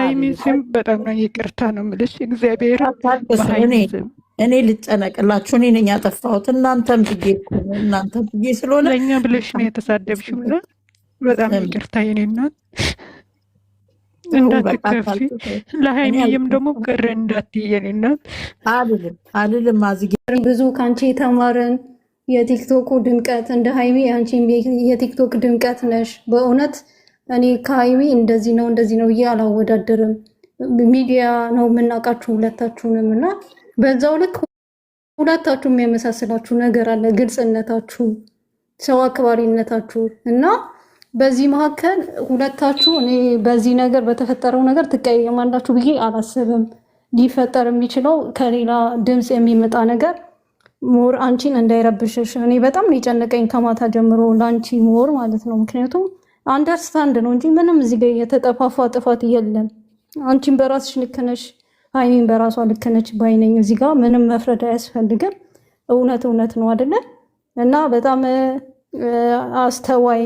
በሀይሚ ስም በጣም ነው ይቅርታ ነው የምልሽ። እግዚአብሔር በሀይሚ ስም እኔ ልጨነቅላችሁ እኔ ነኝ ያጠፋሁት። እናንተም ብዬ ስለሆነ ለእኛ ብለሽ ነው የተሳደብሽው እና በጣም ይቅርታ የኔ እናት። እንዳትከፊ ለሀይሚዬም ደግሞ ቅር እንዳትይ የኔ እናት። አልልም አዝጌ ብዙ ከአንቺ የተማርን የቲክቶኩ ድምቀት እንደ ሀይሚ አንቺ የቲክቶክ ድምቀት ነሽ። በእውነት እኔ ከሀይሚ እንደዚህ ነው ብዬ አላወዳደርም። ሚዲያ ነው የምናውቃችሁ ሁለታችሁንም እና በዛው ልክ ሁለታችሁም የሚያመሳስላችሁ ነገር አለ። ግልጽነታችሁ፣ ሰው አክባሪነታችሁ እና በዚህ መካከል ሁለታችሁ እኔ በዚህ ነገር በተፈጠረው ነገር ትቀየማላችሁ ብዬ አላስብም። ሊፈጠር የሚችለው ከሌላ ድምፅ የሚመጣ ነገር ሞር አንቺን እንዳይረብሽሽ እኔ በጣም የጨነቀኝ ከማታ ጀምሮ ለአንቺ ሞር ማለት ነው። ምክንያቱም አንደርስታንድ ነው እንጂ ምንም እዚህ ጋር የተጠፋፋ ጥፋት የለም። አንቺን በራስሽ ልክ ነሽ፣ ሀይሚን በራሷ ልክ ነች ባይነኝ። እዚህ ጋር ምንም መፍረድ አያስፈልግም። እውነት ነው አይደለ? እና በጣም አስተዋይ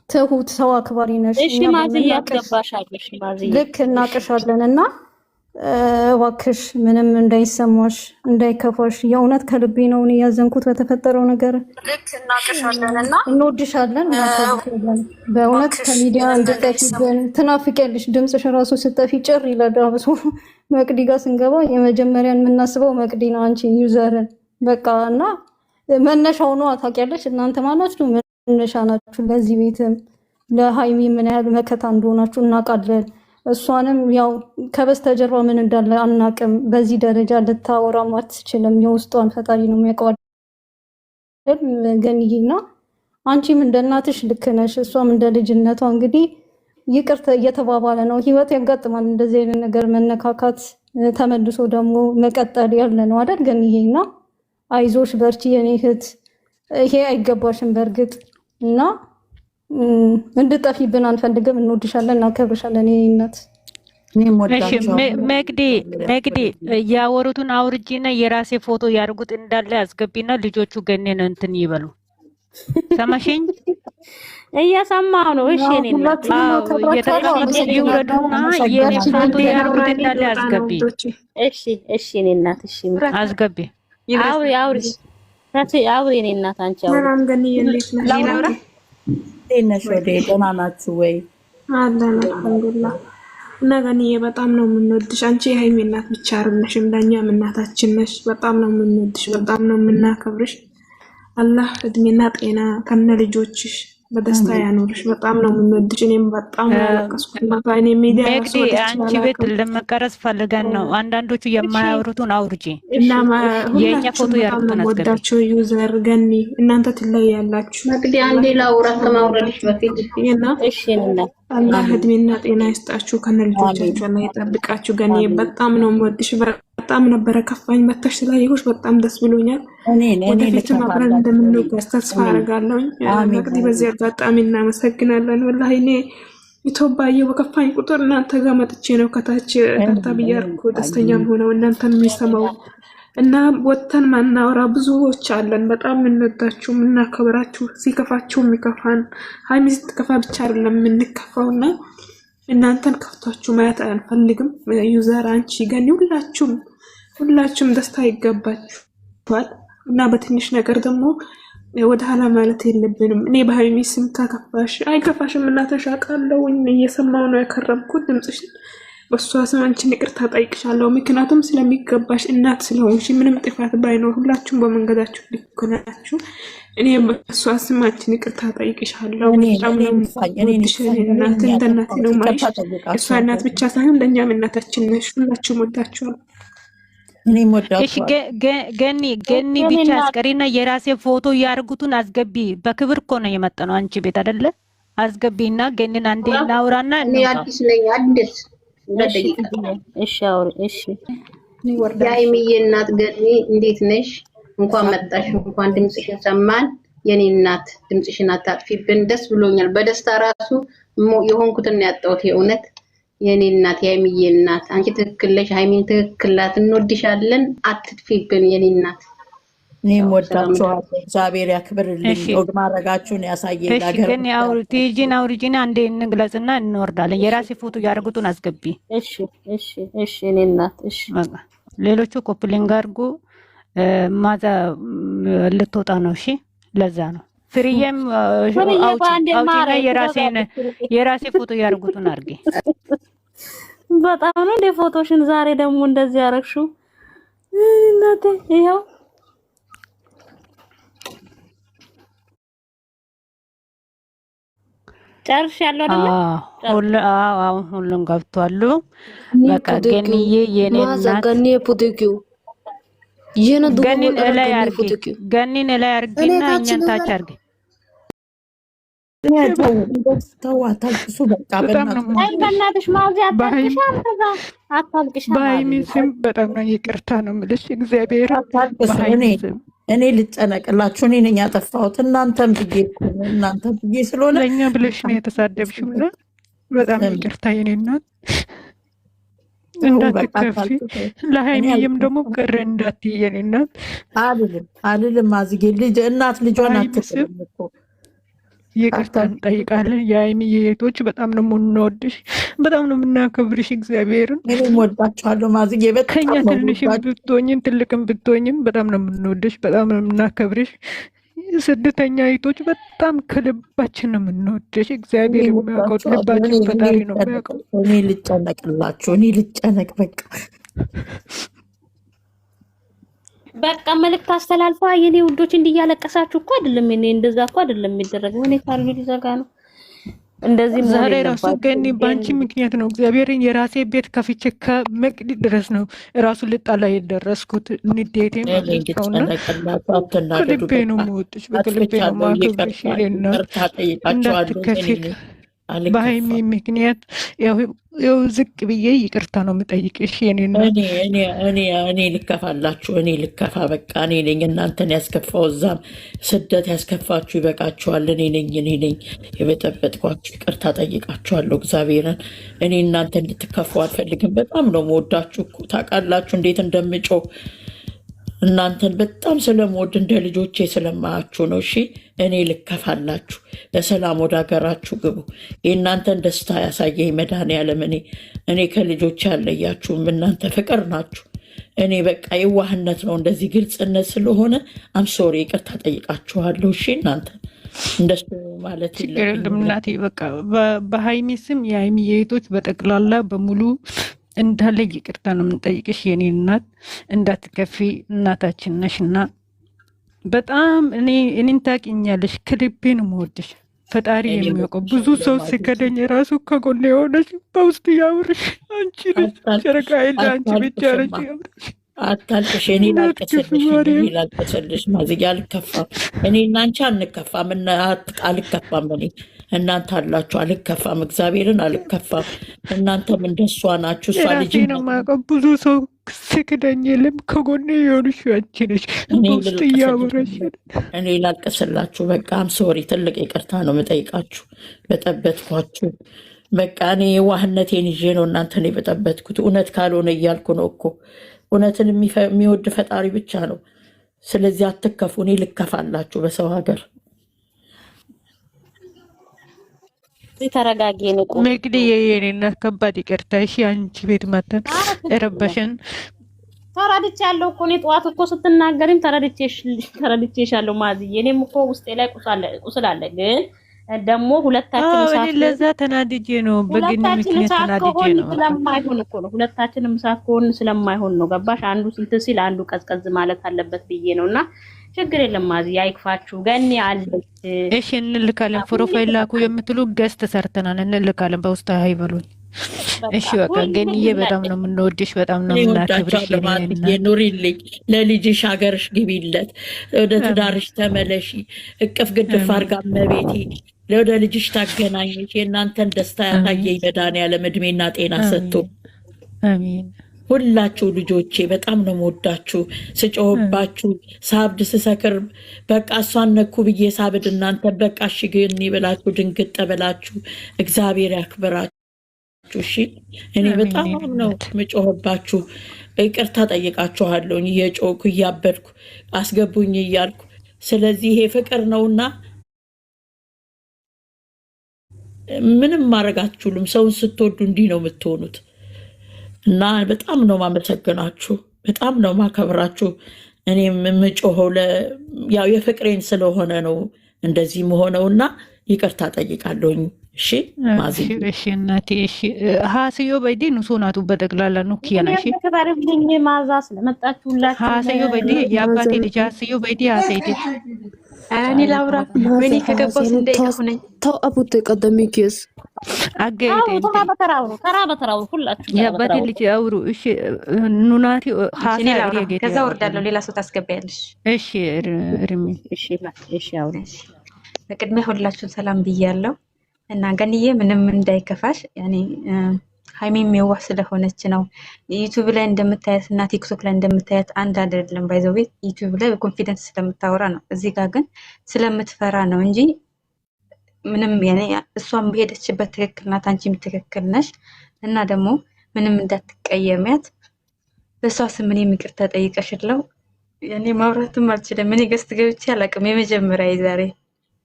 ትሁት ሰው አክባሪ ነሽ። እሺ ማዝያ ያገባሻለሽ ማዝያ ልክ እናቅሻለን እና እባክሽ ምንም እንዳይሰማሽ እንዳይከፋሽ። የእውነት ከልቤ ነው እኔ ያዘንኩት በተፈጠረው ነገር። ልክ እናቅሻለን እና እንወድሻለን። በእውነት ከሚዲያ እንድጠፊብን ትናፍቂያለሽ። ድምፅሽ ራሱ ስጠፊ ጭር ይላል። አብሶ መቅዲ ጋር ስንገባ የመጀመሪያን የምናስበው መቅዲ ነው፣ አንቺ ዩዘርን በቃ እና መነሻው ነው። ታውቂያለሽ እናንተ ማናችሁ መነሻ ናችሁ። ለዚህ ቤትም ለሀይሚ ምን ያህል መከታ እንደሆናችሁ እናውቃለን። እሷንም ያው ከበስተጀርባ ምን እንዳለ አናቅም። በዚህ ደረጃ ልታወራም አትችልም። የውስጧን ፈጣሪ ነው የሚያውቀው። ገንይና አንቺም እንደ እናትሽ ልክ ነሽ፣ እሷም እንደ ልጅነቷ እንግዲህ ይቅርታ እየተባባለ ነው። ህይወት ያጋጥማል እንደዚህ አይነት ነገር መነካካት፣ ተመልሶ ደግሞ መቀጠል ያለ ነው አይደል? ገንይና አይዞሽ በርቺ የኔ እህት፣ ይሄ አይገባሽም በእርግጥ እና እንድጠፊብን አንፈልግም። እንወድሻለን፣ እናከብርሻለን የኔ እናት። መግዲ ያወሩትን አውርጂና የራሴ ፎቶ ያርጉት እንዳለ አስገቢና ልጆቹ ገኔን እንትን ይበሉ። ሰማሽኝ? እየሰማሁ ነው። እሺ እኔ የተቀመጡ ይውረዱና የኔ ፎቶ ያርጉት እንዳለ አስገቢ። እሺ እኔ እናት እሺ አስገቢ። አውሪ እኔ እናት አንቺ አውሪ። ሰላም ገንዬ እንዴት ነሽ? ላውራ ነሽ ወደ ደህና ናችሁ ወይ? አለን አልሐምዱሊላህ። እና ገንዬ በጣም ነው የምንወድሽ። አንቺ የሀይሚ እናት ብቻ አይደለሽም፣ ለእኛም እናታችን ነሽ። በጣም ነው የምንወድሽ፣ በጣም ነው የምናከብርሽ። አላህ እድሜና ጤና ከነ ልጆችሽ በደስታ ያኖርሽ። በጣም ነው የምንወድሽ። እኔም በጣም ያለቀስኩት ማታ እኔ ሚዲያ መግዲ አንቺ ቤት ለመቀረጽ ፈልገን ነው። አንዳንዶቹ የማያወሩትን አውርጂ እና የኛ ፎቶ ያርጉትን አስገቢ። ወዳችሁ ዩዘር ገኒ እናንተ ትለያላችሁ። መግዲ አንዴ ላውራ ከማውረድሽ በፊት እና እሺ እና አላህ እድሜና ጤና ይስጣችሁ፣ ከነ ልጆቻችሁ አላህ ይጠብቃችሁ። ገኒ በጣም ነው የምወድሽ። በጣም ነበረ ከፋኝ መተሽ ስላየሁሽ በጣም ደስ ብሎኛል። ወደፊትም አብረን እንደምንጓዝ ተስፋ አደርጋለሁ። መቅዲ በዚህ አጋጣሚ እናመሰግናለን። ወላሂ እኔ ኢትዮጵያ በከፋኝ ቁጥር እናንተ ጋር መጥቼ ነው ከታች ከርታ ብያርኩ ደስተኛ ሆነው እናንተን የሚሰማው እና ወተን ማናወራ ብዙዎች አለን። በጣም እንወዳችሁ እናከብራችሁ። ሲከፋችሁ የሚከፋን ሀይሚ ስትከፋ ብቻ አይደለም የምንከፋውና እናንተን ከፍቷችሁ ማየት አንፈልግም። ዩዘር አንቺ ገኒ ሁላችሁም ደስታ ይገባችኋል እና በትንሽ ነገር ደግሞ ወደ ኋላ ማለት የለብንም። እኔ በሀይሚ ስም ከከፋሽ አይከፋሽም እናተሽ አውቃለሁኝ። እየሰማሁ ነው ያከረምኩት ድምፅሽን። በሷ ስም አንቺን ይቅርታ ጠይቅሻለሁ። ምክንያቱም ስለሚገባሽ እናት ስለሆንሽ ምንም ጥፋት ባይኖር ሁላችሁም በመንገዳችሁ ልክ ናችሁ። እኔ በሷ ስም አንቺን ይቅርታ ጠይቅሻለሁ። በጣም ነው እናት እንደ እናቴ ነው ማይሽ። እሷ እናት ብቻ ሳይሆን ለእኛም እናታችን ነሽ። ሁላችሁም ወዳችኋል። እሺ ገኒ ብቻ አስቀሪና የራሴ ፎቶ ያርጉትን አስገቢ። በክብር እኮ ነው የመጣነው አንቺ ቤት አይደለ? አስገቢና ገኒን አንዴ እናውራና እኔ አዲስ ነኝ አዲስ እሺ አውሪ። እሺ የሀይሚዬ እናት ገኒ እንዴት ነሽ? እንኳን መጣሽ፣ እንኳን ድምጽሽን ሰማን። የኔ እናት ድምጽሽን አታጥፊብን። ደስ ብሎኛል። በደስታ ራሱ የሆንኩትን ያጣሁት የእውነት የኔ እናት የሀይሚዬ እናት አንቺ ትክክል ነሽ። ሀይሚን ትክክል ናት። እንወድሻለን። አትጥፊብን የኔ እናት። እኔም ወዳችኋለሁ። እግዚአብሔር ያክብርልኝ። ወግ ማድረጋችሁን ያሳየኝ። ለሀገር ግን ቲጂን አውሪጂን አንዴ እንግለጽና እንወርዳለን። የራሴ ፎቶ ያደርጉትን አስገቢ። እሺ እኔ እናት እሺ። ሌሎቹ ኮፕሊንግ አድርጉ። ማዛ ልትወጣ ነው። እሺ ለዛ ነው ፍሪየም አውጪና የራሴ ፎቶ ያደርጉትን አድርጌ። በጣም ነው እንደ ፎቶሽን ዛሬ ደግሞ እንደዚህ ያረግሽው እናቴ። ይሄው ጨርሻለሁ አይደል? ሁሉም ገብቷል። በቃ ገንዬ የኔ እናት ገኒን ላይ አርጊና እኛን ታች አርጊ። በእናትሽ ማውዚያ አታልቅሽ። በሀይሚ ስም በጣም ነው ይቅርታ ነው የምልሽ። እግዚአብሔር እኔ ልጨነቅላችሁ፣ እኔ ነኝ ያጠፋሁት። እናንተም ብዬ ስለሆነ ለእኛ ብለሽ ነው የተሳደብሽው እና በጣም ይቅርታ የኔ እናት። እንዳትከፊ፣ ለሀይሚዬም ደግሞ ቅር እንዳትይ የኔ እናት። አልልም አዝጌ እናት ልጇን አትስም እኮ ይቅርታ እንጠይቃለን። የሀይሚዬ እህቶች በጣም ነው የምንወድሽ፣ በጣም ነው የምናከብርሽ። እግዚአብሔርን እኔም ወዳችኋለሁ ማዝጌ። ከኛ ትንሽም ብትሆኝም ትልቅም ብትሆኝም በጣም ነው የምንወድሽ፣ በጣም ነው የምናከብርሽ። ስደተኛ እህቶች በጣም ከልባችን ነው የምንወድሽ። እግዚአብሔር የሚያውቀው ልባችን ፈጣሪ ነው የሚያውቀው። እኔ ልጨነቅላችሁ፣ ልጨነቅ በቃ መልእክት አስተላልፋ። የኔ ውዶች እንዲያለቀሳችሁ እኮ አይደለም፣ እኔ እንደዛ እኮ አይደለም የሚደረገው። እኔ ካሉ ሊዘጋ ነው እንደዚህ ዛሬ ራሱ ገኒ ባንቺ ምክንያት ነው እግዚአብሔርን የራሴ ቤት ከፍቼ ከመቅዲ ድረስ ነው ራሱ ልጣላ የደረስኩት። ንዴቴ ማለትነውና ከልቤ ነው የምወጥሽ፣ በልቤ ነው ማከብርሽ። እንዳትከፊ በሀይሚ ምክንያት ያው ዝቅ ብዬ ይቅርታ ነው የምጠይቅሽ። እኔ ልከፋላችሁ፣ እኔ ልከፋ በቃ እኔ ነኝ እናንተን ያስከፋው። እዛም ስደት ያስከፋችሁ ይበቃችኋል። እኔ ነኝ የበጠበጥኳችሁ። ይቅርታ ጠይቃችኋለሁ። እግዚአብሔርን እኔ እናንተ እንድትከፉ አልፈልግም። በጣም ነው መወዳችሁ እኮ ታውቃላችሁ እንዴት እንደምጮህ እናንተን በጣም ስለምወድ እንደ ልጆቼ ስለማያችሁ ነው። እሺ እኔ ልከፋላችሁ። በሰላም ወደ ሀገራችሁ ግቡ። የእናንተን ደስታ ያሳየኝ መድኃኒዓለም። እኔ ከልጆቼ ያለያችሁም እናንተ ፍቅር ናችሁ። እኔ በቃ የዋህነት ነው እንደዚህ ግልጽነት ስለሆነ አምሶሪ ይቅርታ ጠይቃችኋለሁ። እሺ እናንተ እንደሱ ማለት የለም እናቴ። በቃ በሀይሚ ስም የሀይሚ የእህቶች በጠቅላላ በሙሉ እንዳለ ይቅርታ ነው የምንጠይቅሽ የኔ እናት። እንዳትከፊ፣ እናታችን ነሽና በጣም እኔን ታውቂኛለሽ። ከልቤ ነው የምወድሽ። ፈጣሪ የሚያውቀው ብዙ ሰው ሲከደኝ የራሱ ከጎን የሆነች በውስጥ ያውርሽ አንቺ ነሽ። ጨረቃዬ አንቺ ብቻ ነሽ። አታልቅሽ። እኔ ላልቀስልሽ ማዝጊያ አልከፋም። እኔ እናንቺ አንከፋም፣ አልከፋም። እኔ እናንተ አላችሁ አልከፋም። እግዚአብሔርን አልከፋም። እናንተም እንደሷ ናችሁ። እሷ ልጅ ነው የማውቀው። ብዙ ሰው ስክደኝ የለም ከጎኔ የሆንሽ አንቺ ነሽ። በውስጥ እያወረሽ እኔ ላልቀስላችሁ። በቃ ሶሪ። ትልቅ ይቅርታ ነው የምጠይቃችሁ። በጠበጥኳችሁ። በቃ እኔ የዋህነቴን ይዤ ነው እናንተን የበጠበጥኩት። እውነት ካልሆነ እያልኩ ነው እኮ። እውነትን የሚወድ ፈጣሪ ብቻ ነው። ስለዚህ አትከፉ። እኔ ልከፋላችሁ በሰው ሀገር። ተረጋጊ ነው መቅዲ የኔና ከባድ ይቅርታ። እሺ አንቺ ቤት መተን ረበሽን። ተረድቻለሁ እኮ እኔ ጠዋት እኮ ስትናገሪም ተረድቼሻለሁ ማዝዬ። እኔም እኮ ውስጤ ላይ ቁስል አለ ግን ደግሞ ሁለታችንም ለዛ ተናድጄ ነው በግን ምክንያት ተናድጄ ነው። ስለማይሆን እኮ ነው ሁለታችንም ሳት ከሆን ስለማይሆን ነው። ገባሽ? አንዱ ስንት ሲል አንዱ ቀዝቀዝ ማለት አለበት ብዬ ነውና ችግር የለም። ማዚ አይክፋችሁ። ገኒ አለች። እሺ እንልካለን። ፕሮፋይል ላኩ የምትሉ ገስት ሰርተናል እንልካለን። በውስጥ አይበሉኝ። እሺ በቃ ገኒዬ በጣም ነው የምንወድሽ፣ በጣም ነው የምናከብርሽ። ኑሪልኝ። ለልጅሽ ሀገርሽ ግቢለት፣ ወደ ትዳርሽ ተመለሺ። እቅፍ ግድፍ አድርጋ እመቤቴ ወደ ልጅሽ ታገናኘች። የእናንተን ደስታ ያሳየኝ መድኃኒዓለም እድሜና ጤና ሰጥቶ አሜን። ሁላችሁ ልጆቼ በጣም ነው የምወዳችሁ። ስጮህባችሁ ሳብድ ስሰክር በቃ እሷን ነኩ ብዬ ሳብድ እናንተ በቃ እሺ ግን ብላችሁ ድንግጥ ብላችሁ እግዚአብሔር ያክብራችሁ። እሺ እኔ በጣም ነው የምጮህባችሁ። ይቅርታ ጠይቃችኋለሁ እየጮኩ እያበድኩ አስገቡኝ እያልኩ። ስለዚህ ይሄ ፍቅር ነውና ምንም ማድረግ አትችሉም። ሰውን ስትወዱ እንዲህ ነው የምትሆኑት። እና በጣም ነው ማመሰግናችሁ፣ በጣም ነው ማከብራችሁ። እኔም የምጮኸው ያው የፍቅሬን ስለሆነ ነው እንደዚህ መሆነውና ይቅርታ ጠይቃለሁኝ። እሺ ማዚ እሺ እናቴ እሺ ሀስዮ በይዲ ኑሶናቱ በጠቅላላ ነው ኪያናሽ ተባረክልኝ ማዛ ስለመጣችሁላችሁ ሀስዮ በይዲ የአባቴ ልጅ ሀስዮ በይዲ ሀሰይዲ እኔ ላውራ ወይኔ ከገባው እንደይሆነኝ ተው አቡቴ ቀደም ኪስ አገይቴ ተራ በተራው ሁላችሁ የአባቴ ልጅ አውሩ። እሺ ኑናቲ እኔ ላውራ ከዛ ወርዳለሁ። ሌላ ሰው ታስገባያለሽ። እሺ ርሚ እሺ አውሪ። በቅድሚያ ሁላችሁን ሰላም ብያለሁ። እና ገንዬ ምንም እንዳይከፋሽ ያኔ ሃይሚም የዋህ ስለሆነች ነው። ዩቲዩብ ላይ እንደምታያት እና ቲክቶክ ላይ እንደምታያት አንድ አይደለም። ባይዘው ቤት ዩቲዩብ ላይ በኮንፊደንስ ስለምታወራ ነው፣ እዚህ ጋር ግን ስለምትፈራ ነው እንጂ ምንም ያኔ እሷም በሄደችበት ትክክል ናት፣ አንቺም ትክክል ነሽ። እና ደግሞ ምንም እንዳትቀየሚያት በሷ ስም እኔም ይቅርታ ጠይቀሽለው። ያኔ ማውራትም አልችልም። እኔ ገስት ገብቼ አላውቅም። የመጀመሪያ ዛሬ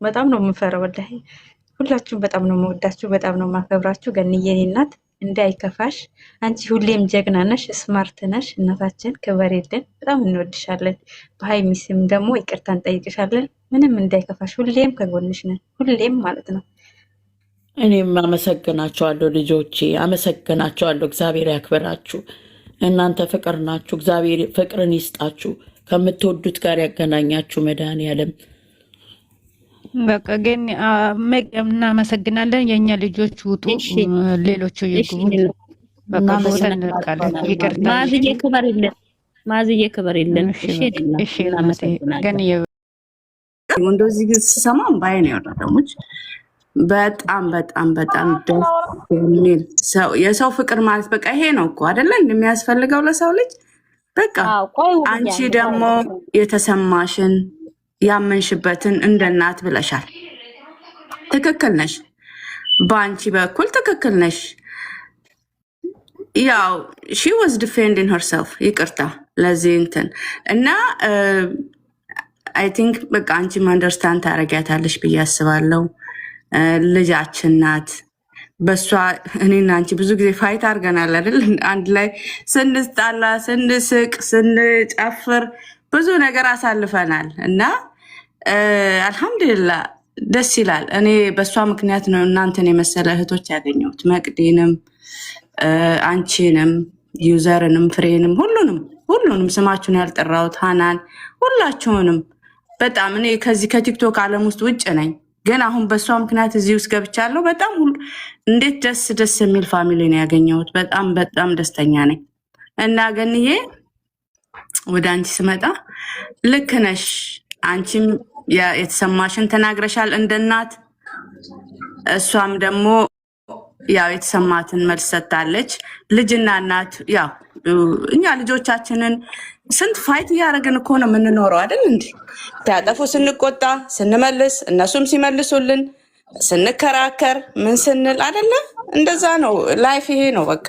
በጣም ነው የምፈራው ወላሂ። ሁላችሁም በጣም ነው የምወዳችሁ፣ በጣም ነው የማከብራችሁ። ገንዬ የኔ እናት እንዳይከፋሽ፣ አንቺ ሁሌም ጀግና ነሽ፣ ስማርት ነሽ። እናታችን ክበሪልን፣ በጣም እንወድሻለን። በሃይሚ ስም ደግሞ ይቅርታ እንጠይቅሻለን። ምንም እንዳይከፋሽ፣ ሁሌም ከጎንሽ ነን፣ ሁሌም ማለት ነው። እኔም አመሰግናቸዋለሁ ልጆቼ፣ አመሰግናቸዋለሁ። እግዚአብሔር ያክብራችሁ። እናንተ ፍቅር ናችሁ። እግዚአብሔር ፍቅርን ይስጣችሁ፣ ከምትወዱት ጋር ያገናኛችሁ መድኃኒዓለም። በቃ ግን እናመሰግናለን። የእኛ ልጆች ውጡ፣ ሌሎቹ ይግቡ። በቃ ቦታ እንርቃለን። ይቅርታ ማዝዬ ክበሪልን፣ ማዝዬ ክበሪልን። እሺ ግን እንደዚህ ግን ስሰማ እምባዬ ነው የወረደው። በጣም በጣም በጣም ደስ የሚል የሰው ፍቅር ማለት በቃ ይሄ ነው እኮ አይደለ እንደሚያስፈልገው ለሰው ልጅ። በቃ አንቺ ደግሞ የተሰማሽን ያመንሽበትን እንደ እናት ብለሻል። ትክክል ነሽ፣ በአንቺ በኩል ትክክል ነሽ። ያው ሺ ዋዝ ዲፌንዲንግ ሄርሰልፍ ይቅርታ ለዚህ እንትን እና አይ ቲንክ በቃ አንቺም አንደርስታንድ ታደርጊያታለሽ ብዬ አስባለሁ። ልጃችን ናት። በሷ እኔና አንቺ ብዙ ጊዜ ፋይት አድርገናል አይደል? አንድ ላይ ስንጣላ፣ ስንስቅ፣ ስንጨፍር ብዙ ነገር አሳልፈናል እና አልሐምዱሊላህ ደስ ይላል። እኔ በእሷ ምክንያት ነው እናንተን የመሰለ እህቶች ያገኘሁት። መቅዲንም፣ አንቺንም፣ ዩዘርንም፣ ፍሬንም ሁሉንም ስማችሁን ያልጠራሁት ሃናን፣ ሁላችሁንም በጣም እኔ ከዚህ ከቲክቶክ ዓለም ውስጥ ውጭ ነኝ፣ ግን አሁን በእሷ ምክንያት እዚህ ውስጥ ገብቻለሁ። በጣም እንዴት ደስ የሚል ፋሚሊ ነው ያገኘሁት። በጣም በጣም ደስተኛ ነኝ እና ገንዬ ወደ አንቺ ስመጣ ልክ ነሽ። አንቺም የተሰማሽን ተናግረሻል እንደ እናት፣ እሷም ደግሞ ያው የተሰማትን መልስ ሰጥታለች። ልጅና እናት ያው እኛ ልጆቻችንን ስንት ፋይት እያደረግን እኮ ነው የምንኖረው አይደል? እንዴ ታጠፉ ስንቆጣ ስንመልስ፣ እነሱም ሲመልሱልን ስንከራከር ምን ስንል አይደለ? እንደዛ ነው ላይፍ። ይሄ ነው በቃ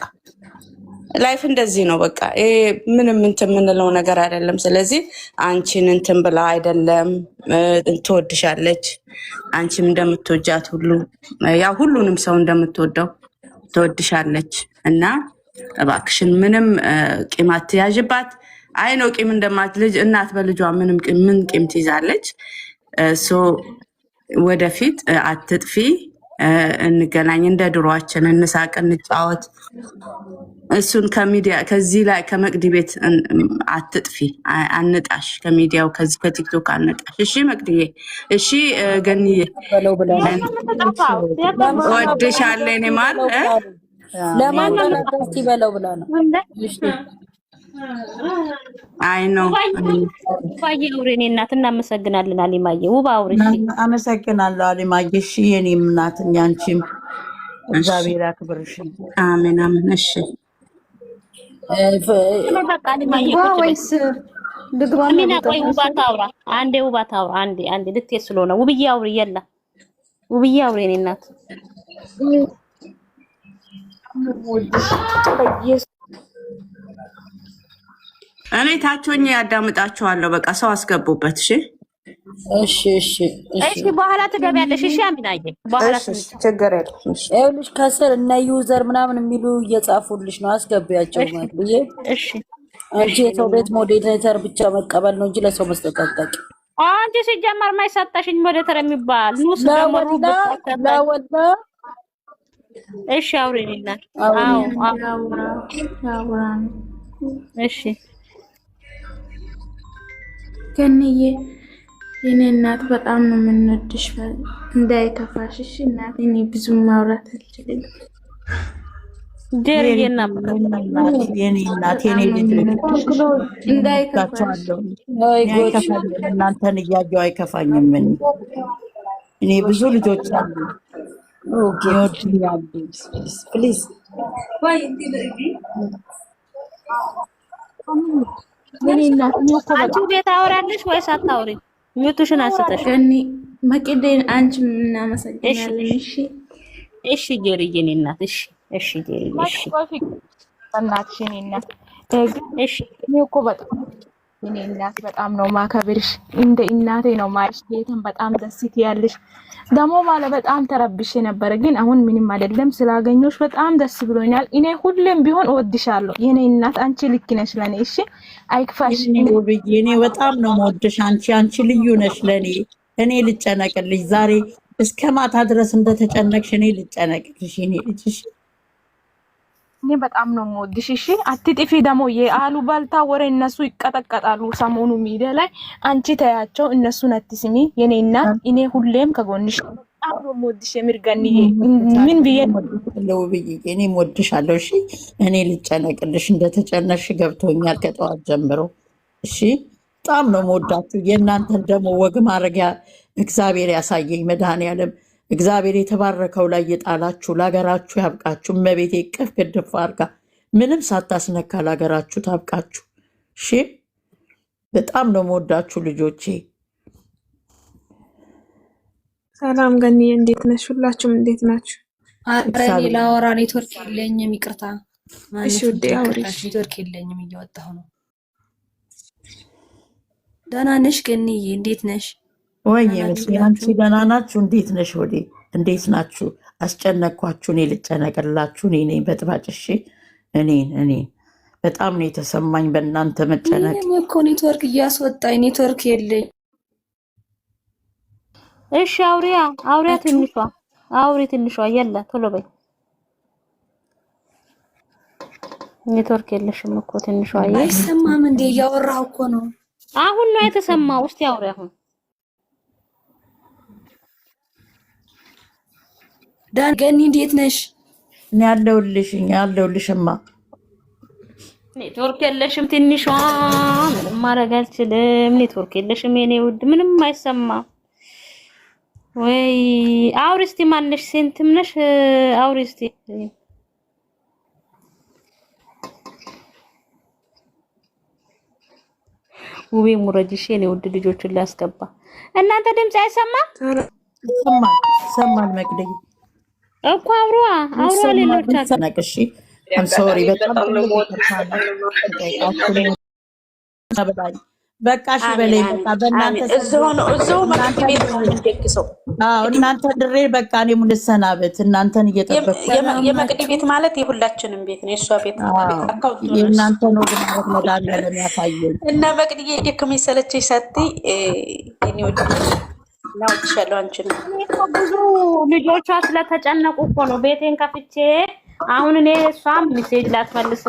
ላይፍ እንደዚህ ነው በቃ። ይሄ ምንም እንትን የምንለው ነገር አይደለም። ስለዚህ አንቺን እንትን ብላ አይደለም ትወድሻለች። አንቺም እንደምትወጃት ሁሉ ያው ሁሉንም ሰው እንደምትወደው ትወድሻለች እና እባክሽን ምንም ቂም አትያዥባት። አይ ነው ቂም እንደማት ልጅ እናት በልጇ ምን ቂም ትይዛለች? ወደፊት አትጥፊ፣ እንገናኝ፣ እንደ ድሯችን እንሳቅ፣ እንጫወት። እሱን ከሚዲያ ከዚህ ላይ ከመቅዲ ቤት አትጥፊ፣ አንጣሽ፣ ከሚዲያው ከዚህ ከቲክቶክ አንጣሽ። እሺ መቅዲዬ፣ እሺ ገንዬ፣ ወድሻለሁ እኔ ማር ለማን ደስ ይበለው ብላ ነው። አይ ነው ባዬ አውሬኔ እናት እናመሰግናለን። አሊማዬ ውብ አውሬ። እሺ አመሰግናለሁ አሊማዬ። እሺ የኔም እናት ያንቺም እግዚአብሔር ያክብርሽ። አሜን አሜን። እሺ በቃ አሊማዬ ወይስ ልግባ? ሚና ቆይ ውባ ታውራ አንዴ፣ ውባ ታውራ አንዴ ልትሄድ ስለሆነ ውብዬ አውሪ። የላ ውብዬ አውሬ እኔ እናት እኔ ታቾኝ ያዳምጣችኋለሁ። በቃ ሰው አስገቡበት። እሺ እሺ፣ በኋላ ትገቢያለሽ። እሺ አሚናዬ፣ በኋላ ችግር የለም። ይኸውልሽ ከስር እና ዩዘር ምናምን የሚሉ እየጻፉልሽ ነው። አስገቢያቸው ማለት ብዬ። እሺ አንቺ የሰው ቤት ሞዴሬተር ብቻ መቀበል ነው እንጂ ለሰው መስጠት አታውቂ። አንቺ ሲጀመር ማይሰጣሽኝ ሞዴሬተር የሚባል ኑስ ደመሩ ለወላ እሺ አውሪኝና። እሺ ገንዬ የኔ እናት በጣም ነው የምንወድሽ፣ እንዳይከፋሽ እሺ እናት። እኔ ብዙ ማውራት አልችልም። ጀሪዬ እና የኔ እናት የኔ ልጅ እንዳይከፋሽ። እናንተን እያየሁ አይከፋኝም። እኔ ብዙ ልጆች አሉ ይወዱኛል። ፕሊዝ አንቺ ቤት አወራለሽ ወይስ አታውሪ? ሚውቱሽን አንስተሽ ገኒ መቅደን አንቺ እናመሰግናለን። እሺ ጀሪዬ የኔ እናት እሺ ጀሪዬ እናትሽ የኔ እናት እሺ። እኔ እኮ በጣም የኔ እናት በጣም ነው ማከብርሽ፣ እንደ እናቴ ነው ማይሽ። ቤተን በጣም ደስ ትያለሽ። ደግሞ ማለት በጣም ተረብሼ ነበረ፣ ግን አሁን ምንም አይደለም። ስላገኘሁሽ በጣም ደስ ብሎኛል። እኔ ሁሌም ቢሆን እወድሻለሁ የኔ እናት። አንቺ ልክ ነሽ ለኔ። እሺ አይክፋሽ። እኔ በጣም ነው የምወድሽ። አንቺ ልዩ ነሽ ለኔ። እኔ ልጨነቅልሽ ዛሬ እስከ ማታ ድረስ እንደተጨነቅሽ እኔ ልጨነቅልሽ የኔ ልጅ። እሺ እኔ በጣም ነው የምወድሽ። እሺ አትጥፊ። ደግሞ የአሉባልታ ወሬ እነሱ ይቀጠቀጣሉ ሰሞኑ ሚዲያ ላይ። አንቺ ተያቸው፣ እነሱን አትስሚ የኔ እናት። እኔ ሁሌም ከጎንሽ በጣም ነው የምወድሽ። የምርገንዬ ምን ብዬ ነው ብዬ እኔም እወድሻለሁ። እሺ እኔ ልጨነቅልሽ እንደተጨነቅሽ ገብቶኛል ከጠዋት ጀምሮ። እሺ በጣም ነው የምወዳችሁ። የእናንተን ደግሞ ወግ ማድረጊያ እግዚአብሔር ያሳየኝ መድኃኔዓለም። እግዚአብሔር የተባረከው ላይ የጣላችሁ ለሀገራችሁ ያብቃችሁ። እመቤቴ ቅፍ ግድፍ አድርጋ ምንም ሳታስነካ ለሀገራችሁ ታብቃችሁ። እሺ በጣም ነው የምወዳችሁ ልጆቼ። ሰላም ገኒ፣ እንዴት ነሽ? ሁላችሁም እንዴት ናችሁ? አረኔ ላወራ ኔትወርክ የለኝም፣ ይቅርታ። እሺ ውዴ አውሪ። ኔትወርክ የለኝም፣ እየወጣሁ ነው። ደህና ነሽ ገኒዬ? እንዴት ነሽ? ወይ አንቺ ደህና ናችሁ? እንዴት ነሽ? ወዴ እንዴት ናችሁ? አስጨነቅኳችሁ። እኔ ልጨነቅላችሁ። እኔ ነኝ በጥባጭ። እሺ እኔ በጣም ነው የተሰማኝ በእናንተ መጨነቅ። እኔ እኮ ኔትወርክ እያስወጣኝ ኔትወርክ የለኝ። እሺ አውሪያ ትንሿ የለ ቶሎ በይ። ኔትወርክ የለሽም እኮ ትንሿ። አይሰማም እንዴ? እያወራሁ እኮ ነው። አሁን ነው የተሰማው። እስቲ አውሪ አሁን። ገኒ እንዴት ነሽ? እኔ ያለሁልሽማ። ኔትወርክ የለሽም ትንሿ። ምንም ማድረግ አልችልም። ኔትወርክ የለሽም የኔ ውድ፣ ምንም አይሰማም። ወይ አውሪ እስቲ። ማንሽ ሴንትም ነሽ? አውሪ እስቲ። ውቤ ሙረጅሽ የኔ ውድ ልጆችን ላስገባ። እናንተ ድምጽ አይሰማም? ሰማን መቅደይ እኮ አውሩ ሌሎቻችሁ ነቅሺ። አም ሶሪ በጣም በቃሽ በላይ በቃ በእናንተ እዛው ማለት ቤት ነው እንደክሰው። እናንተ ድሬ በቃ እኔም ልሰናበት እናንተን እየጠበቅኩ። የመቅዲ ቤት ማለት የሁላችንም ቤት ነው። የሷ ቤት አካውንት ነው። የእናንተ ነው ግን ማለት መዳለም ያሳየኝ እና መቅዲ የከመይ ሰለችሽ ሳቲ እኔ ወድ ነው ተሻለው። አንቺ ነው ብዙ ልጆቿ ስለተጨነቁ እኮ ነው ቤቴን ከፍቼ አሁን እኔ እሷም ሜሴጅ ላትመልስ